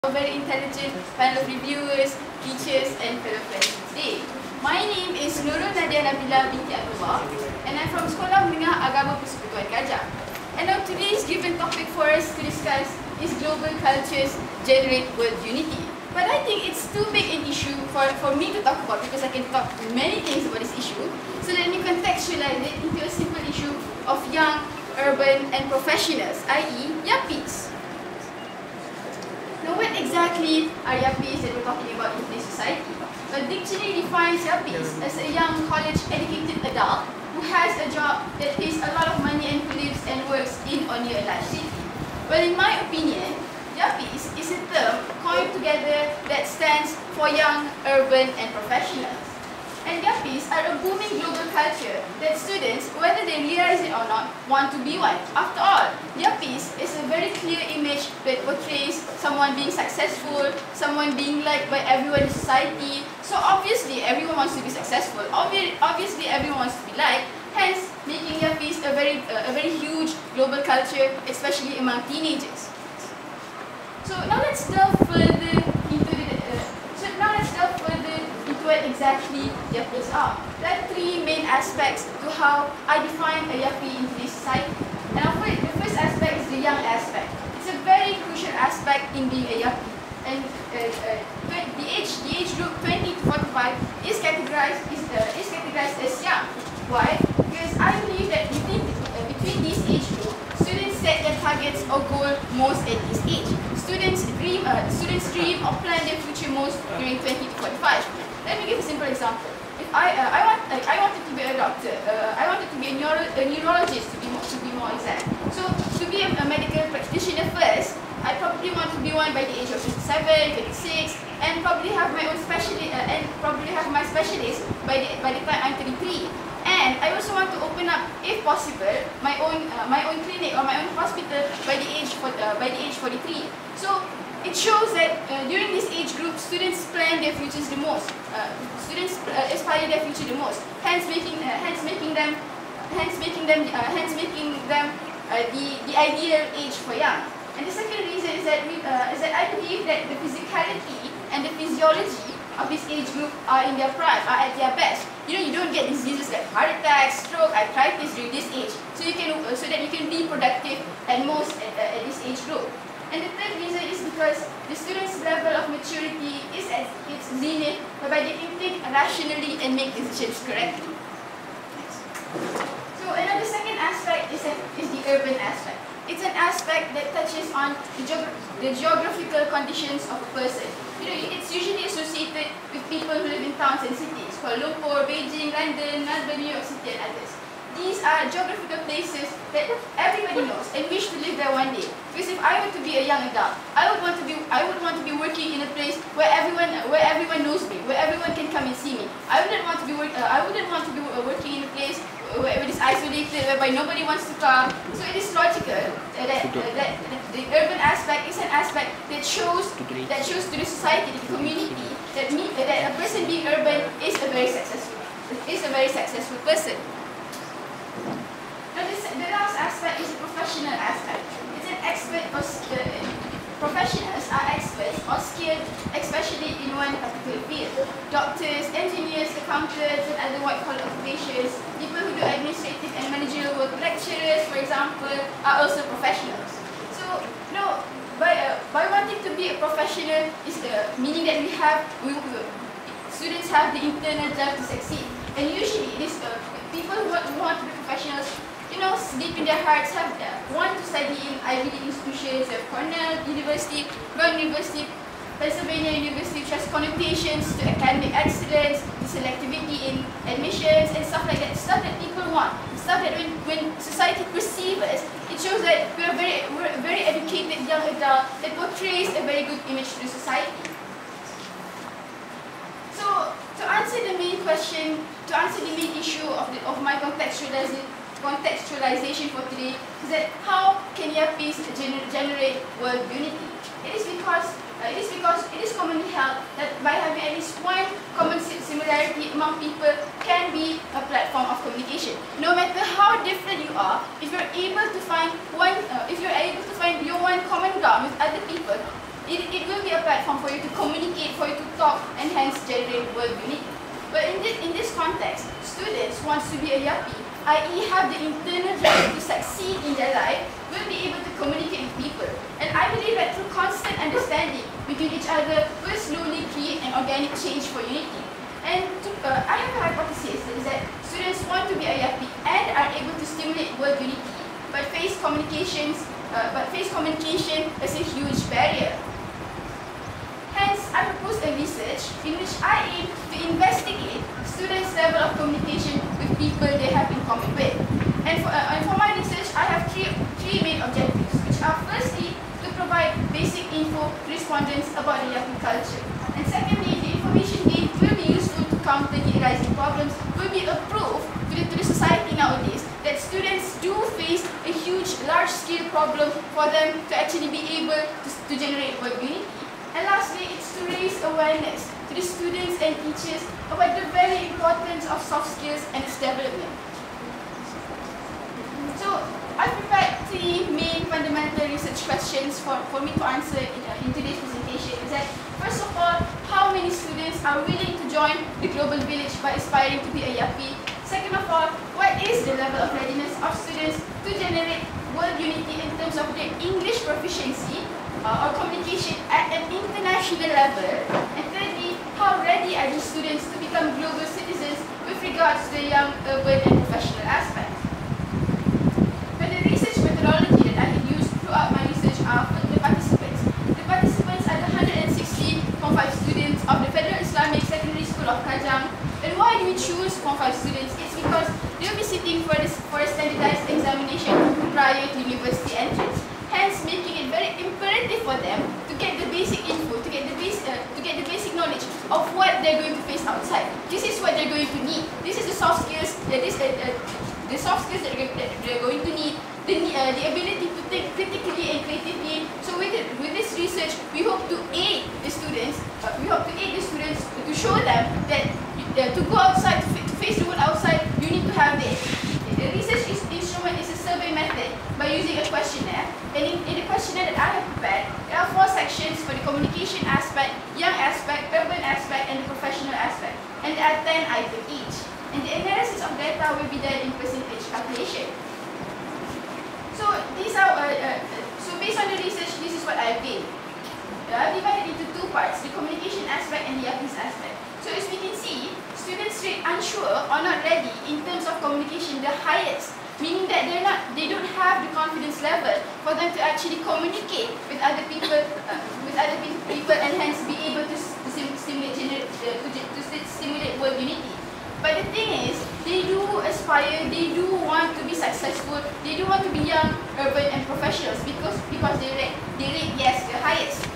A very intelligent panel of reviewers, teachers and fellow friends today. My name is Nurul Nadia Nabila binti Abdullah and I'm from Sekolah Menengah Agama Persekutuan Kajang. And now today's given topic for us to discuss is global cultures generate world unity. But I think it's too big an issue for me to talk about because I can talk many things about this issue. So let me contextualize it into a simple issue of young, urban and professionals, i.e. yuppies. Now what exactly are yuppies that we're talking about in today's society? A dictionary defines yuppies as a young college-educated adult who has a job that pays a lot of money and who lives and works in or near a large city. Well, in my opinion, yuppies is a term coined together that stands for young, urban and professionals. And yuppies are a booming global culture that students, whether they realize it or not, want to be one. After all, yuppies is a very clear image that portrays someone being successful, someone being liked by everyone in society. So obviously, everyone wants to be successful. Obviously, everyone wants to be liked. Hence, making yuppies a very huge global culture, especially among teenagers. So now let's delve further into what exactly yuppies are. There are three main aspects to how I define a yuppie in today's society. And the first aspect is the young aspect. It's a very crucial aspect in being a yuppie. And the age group 20 to 45 is categorized as young. Why? Because I believe that between these age groups, students set their targets or goal most at this age. Students dream or plan their future most during 20 to 45. Let me give a simple example. If I wanted to be a doctor, I wanted to be a neurologist to be more exact. So to be a medical practitioner first, I probably want to be one by the age of 57, 26, and probably have my own specialty my specialist by the time I'm 33. And I also want to open up, if possible, my own clinic or my own hospital by the age 43. So it shows that during this age group, students plan their futures the most. Students aspire their future the most. Hence making them the ideal age for young. And the second reason is that I believe that the physicality and the physiology of this age group are in their prime, are at their best. You don't get diseases like heart attack, stroke, arthritis during this age. So that you can be productive at most at this age group. And the third reason is because the student's level of maturity is at its zenith, whereby they can think rationally and make decisions correctly. So another second aspect is the urban aspect. It's an aspect that touches on the geographical conditions of a person. It's usually associated with people who live in towns and cities, Kuala Lumpur, Beijing, London, Melbourne, New York City and others. These are geographical places that everybody knows and wish to live there one day. Because if I were to be a young adult, I would want to be working in a place where everyone knows me, where everyone can come and see me. I wouldn't want to be working in a place where it is isolated, whereby nobody wants to come. So it is logical that the urban aspect is an aspect that shows to the society, the community, that a person being urban is a very successful person. Now the last aspect is a professional aspect. It's an expert or professionals are experts or skilled, especially in one particular field. Doctors, engineers, accountants, and other white-collar occupations, people who do administrative and managerial work, lecturers, for example, are also professionals. So, by wanting to be a professional is meaning that students have the internal drive to succeed. And usually, it is people who want to be professionals, deep in their hearts want to study in Ivy League institutions, Cornell University, Brown University, Pennsylvania University, which has connotations to academic excellence, selectivity in admissions, and stuff like that. Stuff that people want. Stuff that when society perceives us, it shows that we're a very educated young adult that portrays a very good image to the society. So, to answer the main question, to answer the main issue of my contextualization for today is that how can yuppies generate world unity? It is because it is commonly held that by having at least one common similarity among people can be a platform of communication. No matter how different you are, if you're able to find your one common ground with other people, it will be a platform for you to communicate, for you to talk, and hence generate world unity. But in this context, students wants to be a yappy, i.e. have the internal drive to succeed in their life, will be able to communicate with people. And I believe that through constant understanding between each other will slowly create an organic change for unity. And I have a hypothesis that is that students want to be a yappy and are able to stimulate world unity, but face communication as a huge barrier. Hence, I propose a research in which I aim to investigate students' level of communication with people they have in common with. And for my research, I have three main objectives, which are firstly, to provide basic info to respondents about the yappy culture. And secondly, the information gained will be useful to counter the arising problems, will be a proof to the society nowadays that students do face a huge, large-scale problem for them to actually be able to generate world unity. And lastly, it's to raise awareness to the students and teachers about the very importance of soft skills and its development. So, I prepared three main fundamental research questions for me to answer in today's presentation. Is that, first of all, how many students are willing to join the global village by aspiring to be a yappy? Second of all, what is the level of readiness of students to generate world unity in terms of their English proficiency or communication at an international level? And thirdly, how ready are these students to become global citizens with regards to the young, urban and professional aspect? But the research methodology that I have used throughout my research are for the participants. The participants are the 160 Form 5 students of the Federal Islamic Secondary School of Kajang. And why do we choose Form 5 students? It's because they will be sitting for a standardized examination prior to university entrance. Hence, making it very imperative for them to get the basic info, to get the basic knowledge of what they're going to face outside. This is what they're going to need. This is the soft skills. The soft skills that they're going to need. The ability to think critically and creatively. So with this research, we hope to aid the students. To show them that to go outside, to face the world outside, you need to have this. The research instrument is a survey method by using a questionnaire. And in the questionnaire that I have prepared, there are 4 sections for the communication aspect, young aspect, urban aspect, and the professional aspect. And there are 10 items each. And the analysis of data will be done in percentage calculation. So these are so based on the research, this is what I have gained. I've divided into 2 parts: the communication aspect and the yappis aspect. So as we can see, students rate unsure or not ready in terms of communication the highest, meaning that they don't have the confidence level for them to actually communicate with other people, and hence be able to stimulate world unity. But the thing is, they do aspire, they do want to be successful, they do want to be young, urban, and professionals because they rate yes the highest.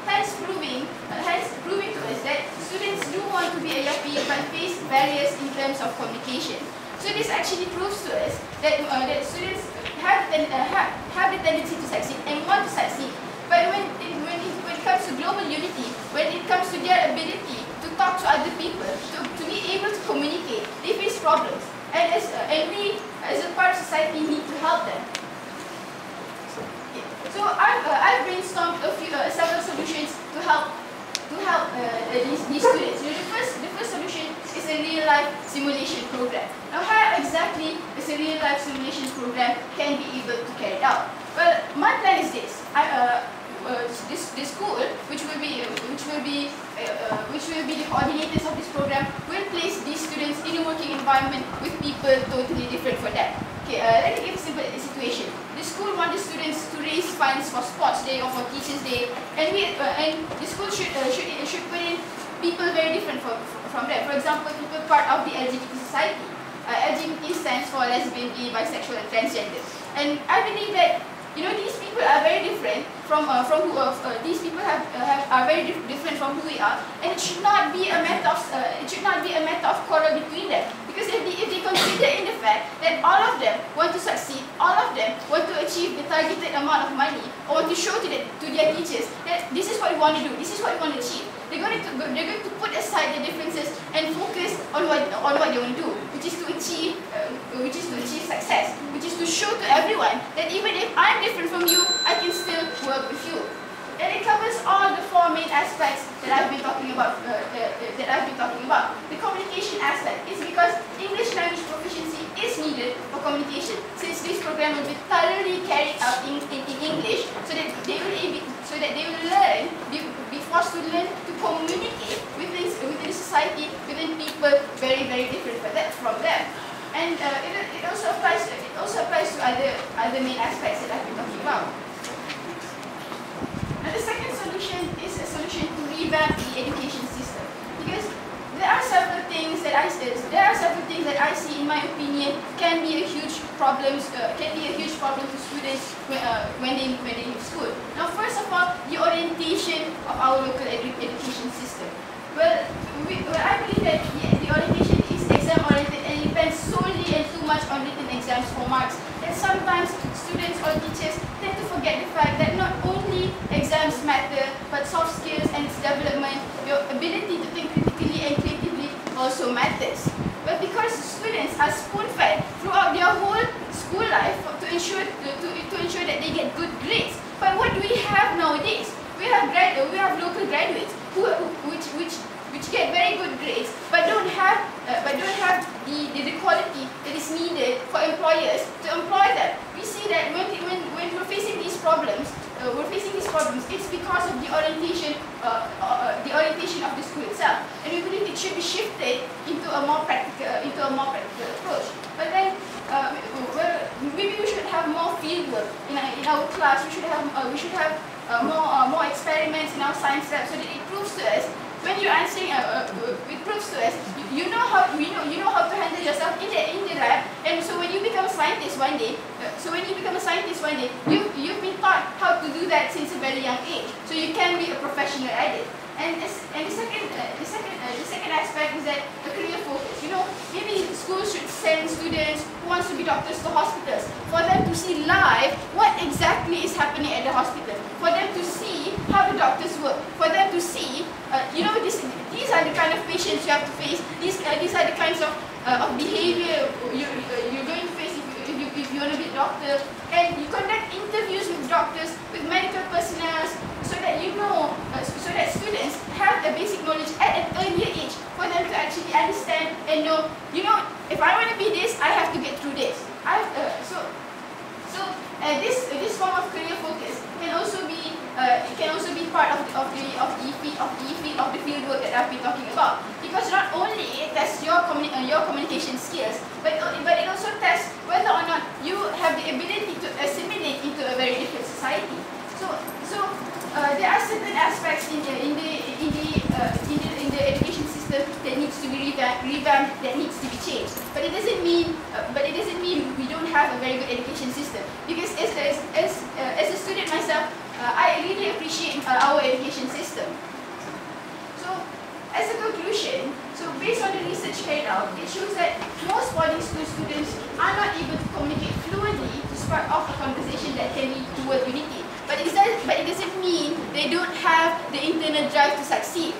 Hence proving to us that students do want to be a yappy but face barriers in terms of communication. So this actually proves to us that students have the tendency to succeed and want to succeed. But when it comes to global unity, when it comes to their ability to talk to other people, to be able to communicate, they face problems. And we, as a part of society, need to help them. So I've brainstormed several solutions to help these students. The first solution is a real-life simulation program. Now, how exactly is a real-life simulation program can be able to carry out? Well, my plan is this. This school, which will be the coordinators of this program, will place these students in a working environment with people totally different for them. Okay, let me give a simple situation. The school wants the students to raise funds for sports day or for teachers day, and the school should put in people very different from them. For example, people part of the LGBT society. LGBT stands for lesbian, gay, bisexual, and transgender. And I believe that these people are very different from these people are very different from who we are, and it should not be a matter of quarrel between them. Because if they consider in the fact that all of them want to succeed, all of them want to achieve the targeted amount of money, or want to show to their teachers that this is what we want to do, this is what we want to achieve, they're going to put aside their differences and focus on what they want to do, which is to achieve success, which is to show to everyone that even if I'm different from you, I can still work with you. And it covers all the four main aspects that I've been talking about. The communication aspect is because English language proficiency is needed for communication, since this program will be thoroughly carried out in English, so that they will learn, be forced to learn to communicate within society, within people very, very different from them. And it also applies to other main aspects that I've been talking about. Now, the second solution is a solution to revamp the education system, because there are several things that I see, in my opinion, can be a huge problem to students when they leave school. Now, first of all, the orientation of our local education system. Well, I believe that the orientation is exam oriented and depends solely and too much on written exams for marks. And sometimes students or teachers tend to forget the fact that not only exams matter, but soft skills and its development, your ability to think critically and creatively also matters. But because students are spoon-fed throughout their whole school life to ensure that they get good grades. But what do we have nowadays? We have local graduates which get very good grades, but don't have the quality that is needed for employers to employ them. We see that when we're facing these problems, it's because of the orientation of the school itself, and we believe it should be shifted into a more practical approach. But then, maybe we should have more fieldwork in our class. We should have more experiments in our science lab, so that it proves to us. When you're answering, it proves to us you know how to handle yourself in the lab, and so when you become a scientist one day, you've been taught how to do that since a very young age, so you can be a professional at it. And the second aspect is that a career focus. Maybe schools should send students who want to be doctors to hospitals for them to see live what exactly is happening at the hospital, for them to see how the doctors work, for them to see, these are the kind of patients you have to face. These are the kinds of behavior you're going to face if you want to be a doctor, and you conduct interviews with doctors, with medical personnel, so that students have a basic knowledge at an earlier age, for them to actually understand and know, if I want to be this, I have to get through this. This form of career focus can also be part of the field work that I've been talking about, because not only it tests your communication skills, but it also tests whether or not you have the ability to assimilate into a very different society. So there are certain aspects in the education system that needs to be revamped, that needs to be changed. But it doesn't mean we don't have a very good education system. Because as a student myself, I really appreciate our education system. So, as a conclusion, based on the research carried out, it shows that most boarding school students are not able to communicate fluently to spark off a conversation that can lead to world unity. But it doesn't mean they don't have the internal drive to succeed.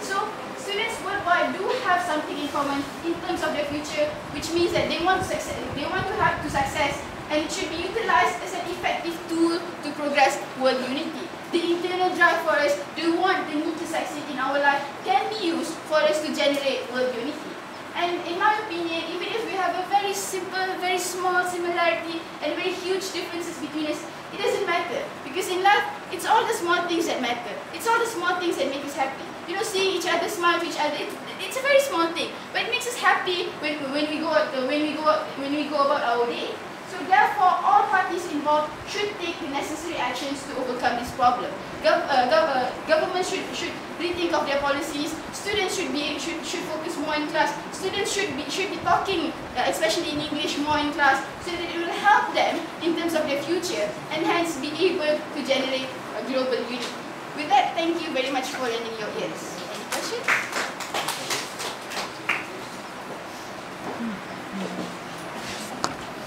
So students worldwide do have something in common in terms of their future, which means that they want success. They want to have success, and it should be utilized as an effective tool to progress world unity. The internal drive for us, the need to succeed in our life, can be used for us to generate world unity. And in my opinion, even if we have a very simple, very small similarity and very huge differences between us, it doesn't matter. Because in life, it's all the small things that matter. It's all the small things that make us happy. Seeing each other smile to each other, it's a very small thing, but it makes us happy when we go about our day. So therefore, all parties involved should take the necessary actions to overcome this problem. Government should rethink of their policies. Students should focus more in class. Students should be talking, especially in English, more in class, so that it will help them in terms of their future, and hence be able to generate a global unity. With that, thank you very much for lending your ears.